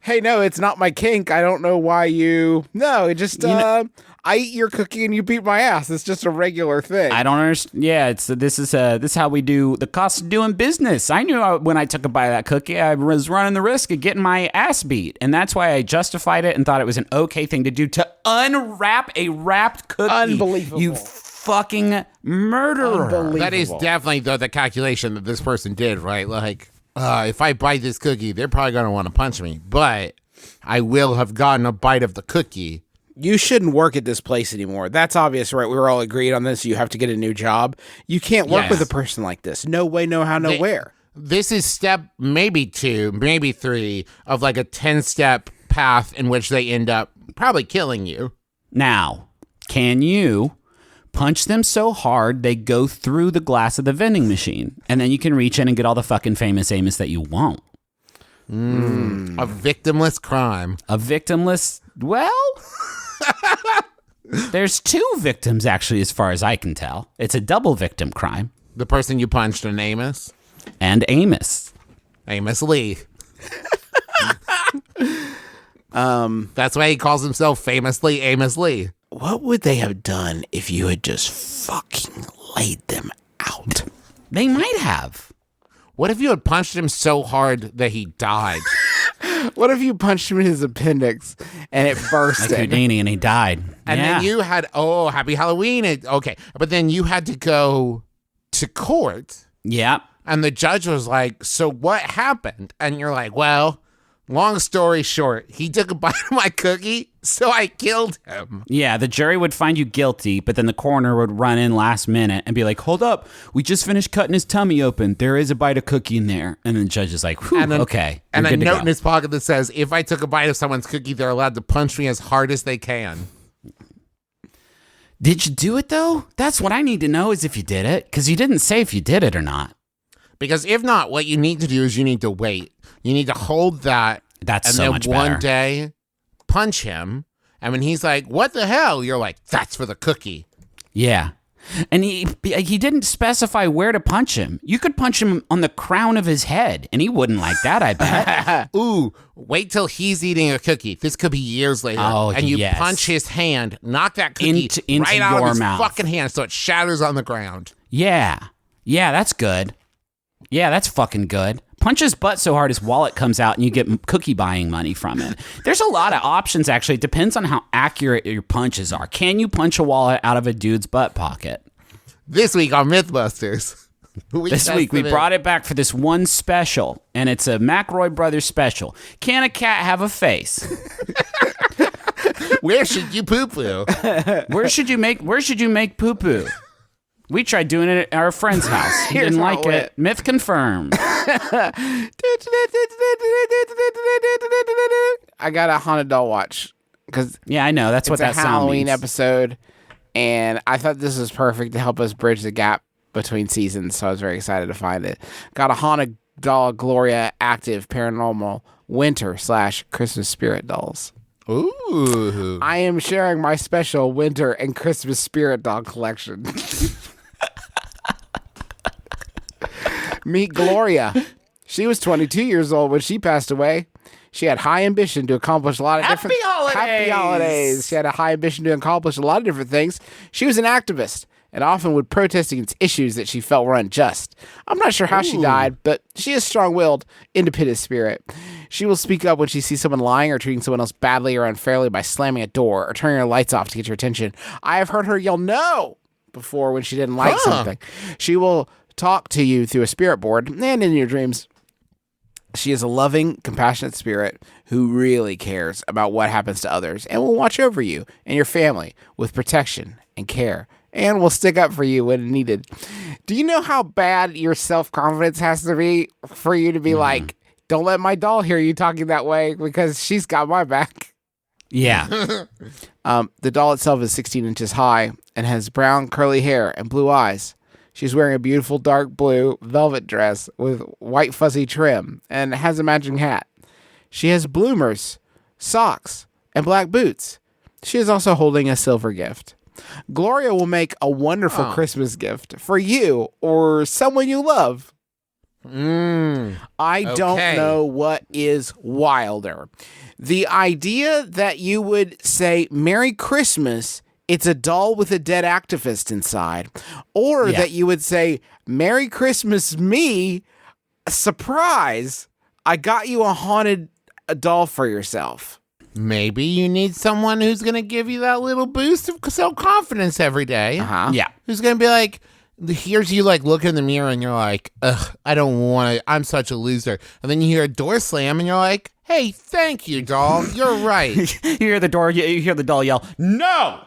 Hey, no, it's not my kink. I don't know why you... No, it just... I eat your cookie and you beat my ass. It's just a regular thing. I don't understand. Yeah, this is how we do the cost of doing business. I knew when I took a bite of that cookie, I was running the risk of getting my ass beat, and that's why I justified it and thought it was an okay thing to do, to unwrap a wrapped cookie. Unbelievable. You fucking murderer. Unbelievable. That is definitely the calculation that this person did, right? Like, if I bite this cookie, they're probably going to want to punch me, but I will have gotten a bite of the cookie. You shouldn't work at this place anymore. That's obvious, right? We were all agreed on this. You have to get a new job. You can't work Yes. with a person like this. No way, no how, no where. This is step maybe 2, maybe 3 of like a 10-step path in which they end up probably killing you. Now, can you punch them so hard they go through the glass of the vending machine, and then you can reach in and get all the fucking famous Amos that you want? A victimless crime. A victimless, well, there's 2 victims actually, as far as I can tell. It's a double victim crime. The person you punched in Amos. And Amos. Amos Lee. That's why he calls himself famously Amos Lee. What would they have done if you had just fucking laid them out? They might have. What if you had punched him so hard that he died? What if you punched him in his appendix and it burst Like in? Houdini, and he died. And Yeah. then you had, happy Halloween. Okay. But then you had to go to court. Yeah. And the judge was like, so what happened? And you're like, well, long story short, he took a bite of my cookie, so I killed him. Yeah, the jury would find you guilty, but then the coroner would run in last minute and be like, hold up, we just finished cutting his tummy open. There is a bite of cookie in there. And then the judge is like, whew, And then, okay. And you're a good to note go. in his pocket that says, if I took a bite of someone's cookie, they're allowed to punch me as hard as they can. Did you do it, though? That's what I need to know, is if you did it, because you didn't say if you did it or not. Because if not, what you need to do is you need to wait. You need to hold that. That's and so then much one better. day, punch him. And when he's like, what the hell? You're like, that's for the cookie. Yeah. And he didn't specify where to punch him. You could punch him on the crown of his head, and he wouldn't like that, I bet. Ooh, wait till he's eating a cookie. This could be years later. Oh, and you yes. punch his hand, knock that cookie Into right out of your his mouth. fucking hand so it shatters on the ground. Yeah. Yeah, that's good. Yeah, that's fucking good. Punch his butt so hard his wallet comes out and you get cookie buying money from it. There's a lot of options, actually. It depends on how accurate your punches are. Can you punch a wallet out of a dude's butt pocket? This week on Mythbusters. This week we brought it back for this one special, and it's a McRoy Brothers special. Can a cat have a face? Where should you poo-poo? Where should you make poo-poo? We tried doing it at our friend's house. He didn't like it. Myth confirmed. I got a haunted doll watch because Yeah, I know. That's what that it's a sound Halloween means. episode, and I thought this was perfect to help us bridge the gap between seasons. So I was very excited to find it. Got a haunted doll Gloria active paranormal winter/Christmas spirit dolls. Ooh. I am sharing my special winter and Christmas spirit doll collection. Meet Gloria. She was 22 years old when she passed away. She had high ambition to accomplish a lot of Happy holidays! She had a high ambition to accomplish a lot of different things. She was an activist and often would protest against issues that she felt were unjust. I'm not sure how she died, but she is strong-willed, independent spirit. She will speak up when she sees someone lying or treating someone else badly or unfairly by slamming a door or turning her lights off to get your attention. I have heard her yell no before when she didn't like something. She will talk to you through a spirit board and in your dreams. She is a loving, compassionate spirit who really cares about what happens to others and will watch over you and your family with protection and care and will stick up for you when needed. Do you know how bad your self-confidence has to be for you to be like, don't let my doll hear you talking that way because she's got my back? Yeah. The doll itself is 16 inches high and has brown curly hair and blue eyes. She's wearing a beautiful dark blue velvet dress with white fuzzy trim and has a matching hat. She has bloomers, socks, and black boots. She is also holding a silver gift. Gloria will make a wonderful Christmas gift for you or someone you love. I don't know what is wilder. The idea that you would say Merry Christmas, it's a doll with a dead activist inside, or that you would say Merry Christmas me, surprise, I got you a haunted doll for yourself. Maybe you need someone who's going to give you that little boost of self-confidence every day. Yeah. Who's going to be like, here's you like look in the mirror and you're like, ugh, I don't want to, I'm such a loser. And then you hear a door slam and you're like, hey, thank you, doll. You're right. You hear the door, you hear the doll yell, no!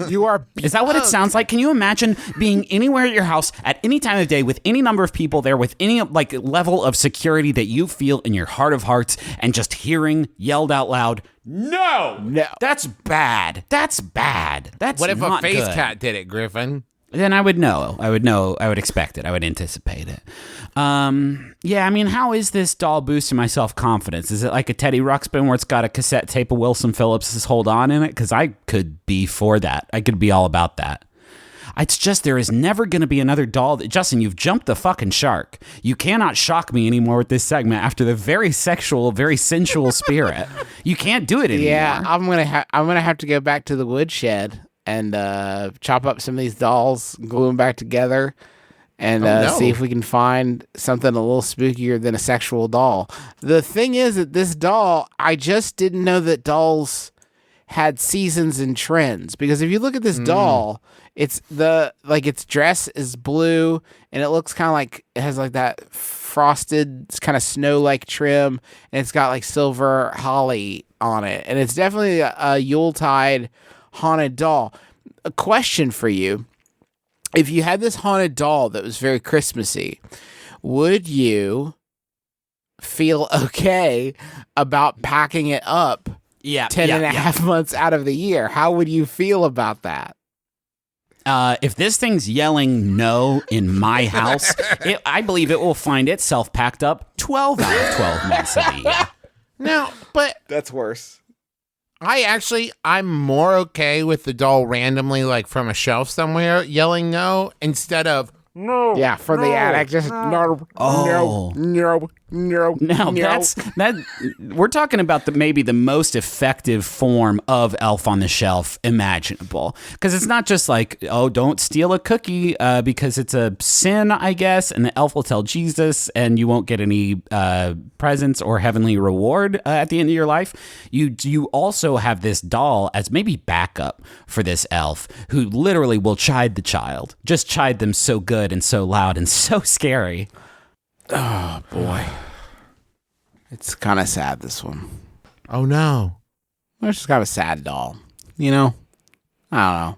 You are. Is that what it sounds like? Can you imagine being anywhere at your house at any time of day with any number of people there with any like level of security that you feel in your heart of hearts and just hearing yelled out loud, no! No. That's bad. That's bad. That's What if not a face good. cat did it, Griffin? Then I would know. I would expect it. I would anticipate it. Yeah, I mean, how is this doll boosting my self-confidence? Is it like a Teddy Ruxpin where it's got a cassette tape of Wilson Phillips's Hold On in it? Because I could be for that. I could be all about that. It's just there is never going to be another doll that, Justin, you've jumped the fucking shark. You cannot shock me anymore with this segment after the very sexual, very sensual spirit. You can't do it anymore. Yeah, I'm gonna have to go back to the woodshed and chop up some of these dolls, glue them back together, and see if we can find something a little spookier than a sexual doll. The thing is that this doll, I just didn't know that dolls had seasons and trends, because if you look at this doll, its dress is blue and it looks kind of like it has like that frosted kind of snow-like trim, and it's got like silver holly on it, and it's definitely a Yuletide haunted doll. A question for you: if you had this haunted doll that was very Christmassy, would you feel okay about packing it up 10 and a half months out of the year? How would you feel about that? If this thing's yelling no in my house, I believe it will find itself packed up 12 out of 12 months of the year. No, but That's worse. I'm more okay with the doll randomly, like from a shelf somewhere, yelling no instead of no. Yeah, from the attic, just no, Oh. no. No, that. We're talking about maybe the most effective form of Elf on the Shelf imaginable, because it's not just like, oh, don't steal a cookie because it's a sin, I guess, and the elf will tell Jesus, and you won't get any presents or heavenly reward at the end of your life. You also have this doll as maybe backup for this elf who literally will chide the child, just chide them so good and so loud and so scary. Oh, boy. It's kind of sad, this one. Oh, no. It's just kind of a sad doll. You know? I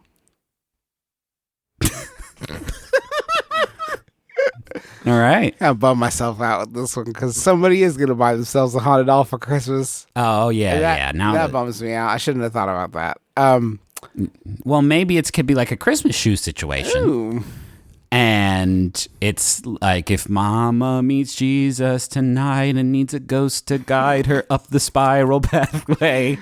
don't know. All right. I bum myself out with this one because somebody is going to buy themselves a haunted doll for Christmas. Oh, yeah, Now that bums me out. I shouldn't have thought about that. Well, maybe it could be like a Christmas shoe situation. Ooh. And it's like, if Mama meets Jesus tonight and needs a ghost to guide her up the spiral pathway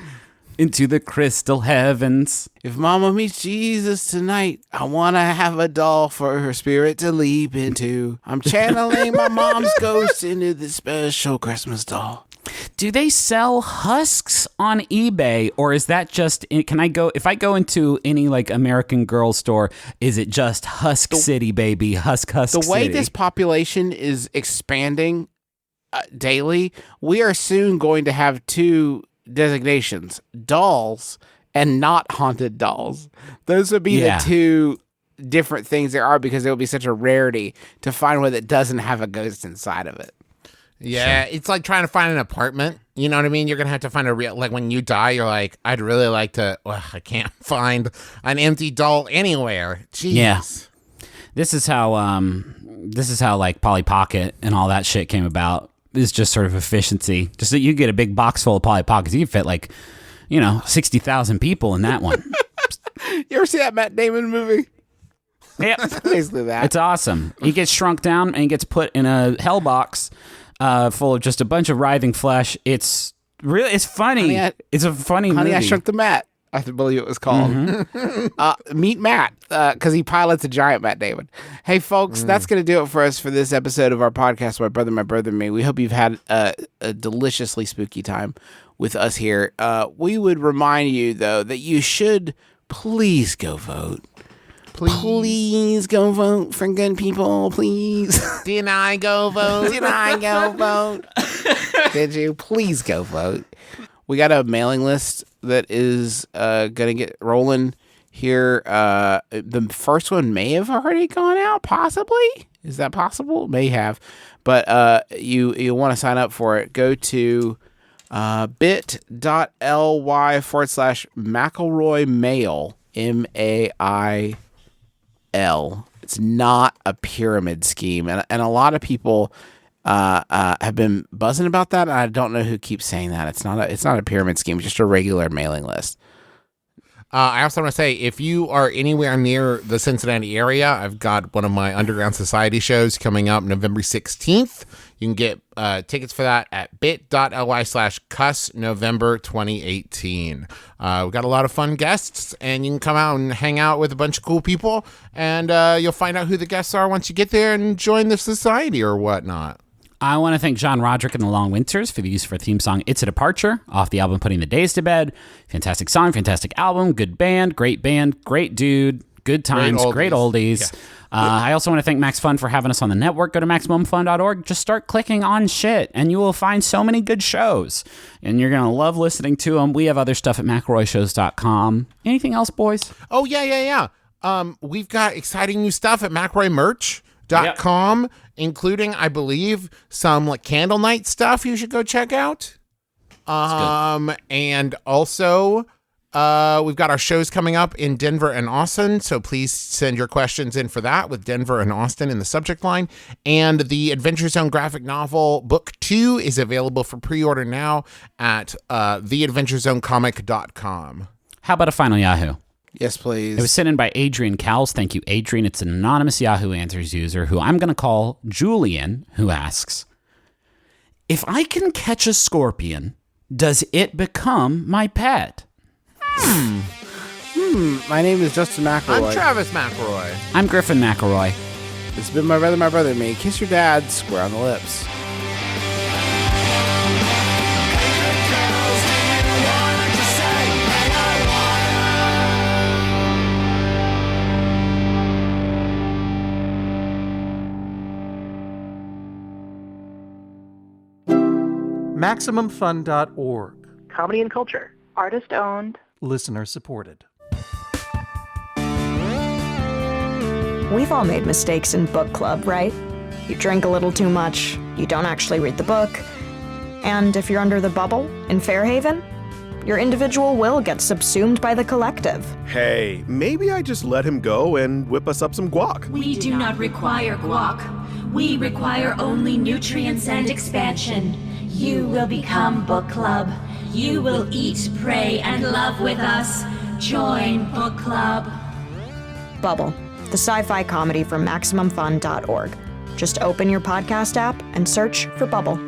into the crystal heavens. If Mama meets Jesus tonight, I want to have a doll for her spirit to leap into. I'm channeling my mom's ghost into this special Christmas doll. Do they sell husks on eBay, or is that just, can I go, if I go into any like American Girl store, is it just Husk City, baby? Husk City. The way this population is expanding daily, we are soon going to have two designations: dolls and not haunted dolls. Those would be the two different things there are, because it will be such a rarity to find one that doesn't have a ghost inside of it. Yeah, It's like trying to find an apartment. You know what I mean? You're going to have to find a real, like when you die, you're like, I'd really like to, I can't find an empty doll anywhere. Jeez. Yeah. This is how like Polly Pocket and all that shit came about. It's just sort of efficiency. Just that you get a big box full of Polly Pockets. You can fit like, 60,000 people in that one. You ever see that Matt Damon movie? Yeah. Basically that. It's awesome. He gets shrunk down and he gets put in a hell box full of just a bunch of writhing flesh. It's funny. It's a funny movie. I Shrunk the Matt, I believe it was called. Mm-hmm. Meet Matt, because he pilots a giant Matt Damon. Hey, folks, that's going to do it for us for this episode of our podcast, My Brother, and Me. We hope you've had a deliciously spooky time with us here. We would remind you, though, that you should please go vote. Please go vote for good people, please. Didn't I go vote? Did I go vote? Did you? Please go vote. We got a mailing list that is going to get rolling here. The first one may have already gone out, possibly. Is that possible? May have. But you want to sign up for it. Go to bit.ly/McElroy Mail, MAIL. It's not a pyramid scheme, and a lot of people have been buzzing about that. And I don't know who keeps saying that. It's not a pyramid scheme. It's just a regular mailing list. I also want to say, if you are anywhere near the Cincinnati area, I've got one of my Underground Society shows coming up November 16th. You can get tickets for that at bit.ly/cuss November 2018. We've got a lot of fun guests, and you can come out and hang out with a bunch of cool people, and you'll find out who the guests are once you get there and join the society or whatnot. I want to thank John Roderick and the Long Winters for the use of our theme song, It's a Departure, off the album Putting the Days to Bed. Fantastic song, fantastic album, good band, great dude, good times, great oldies. Yeah. I also want to thank Max Fun for having us on the network. Go to MaximumFun.org. Just start clicking on shit, and you will find so many good shows. And you're going to love listening to them. We have other stuff at McElroyShows.com. Anything else, boys? Oh, yeah. We've got exciting new stuff at McElroyMerch.com, including, I believe, some like candle night stuff you should go check out. And also, we've got our shows coming up in Denver and Austin, so please send your questions in for that with Denver and Austin in the subject line. And the Adventure Zone graphic novel book 2 is available for pre-order now at theadventurezonecomic.com. How about a final Yahoo? Yes, please. It was sent in by Adrian Cowles. Thank you, Adrian. It's an anonymous Yahoo Answers user who I'm going to call Julian, who asks, if I can catch a scorpion, does it become my pet? My name is Justin McElroy. I'm Travis McElroy. I'm Griffin McElroy. It's been My Brother, and Me. Kiss your dad square on the lips. MaximumFun.org. Comedy and culture. Artist owned. Listener supported. We've all made mistakes in book club, right? You drink a little too much, you don't actually read the book, and if you're under the bubble in Fairhaven, your individual will get subsumed by the collective. Hey, maybe I just let him go and whip us up some guac. We do not require guac. We require only nutrients and expansion. You will become book club. You will eat, pray, and love with us. Join book club. Bubble, the sci-fi comedy from MaximumFun.org. Just open your podcast app and search for Bubble.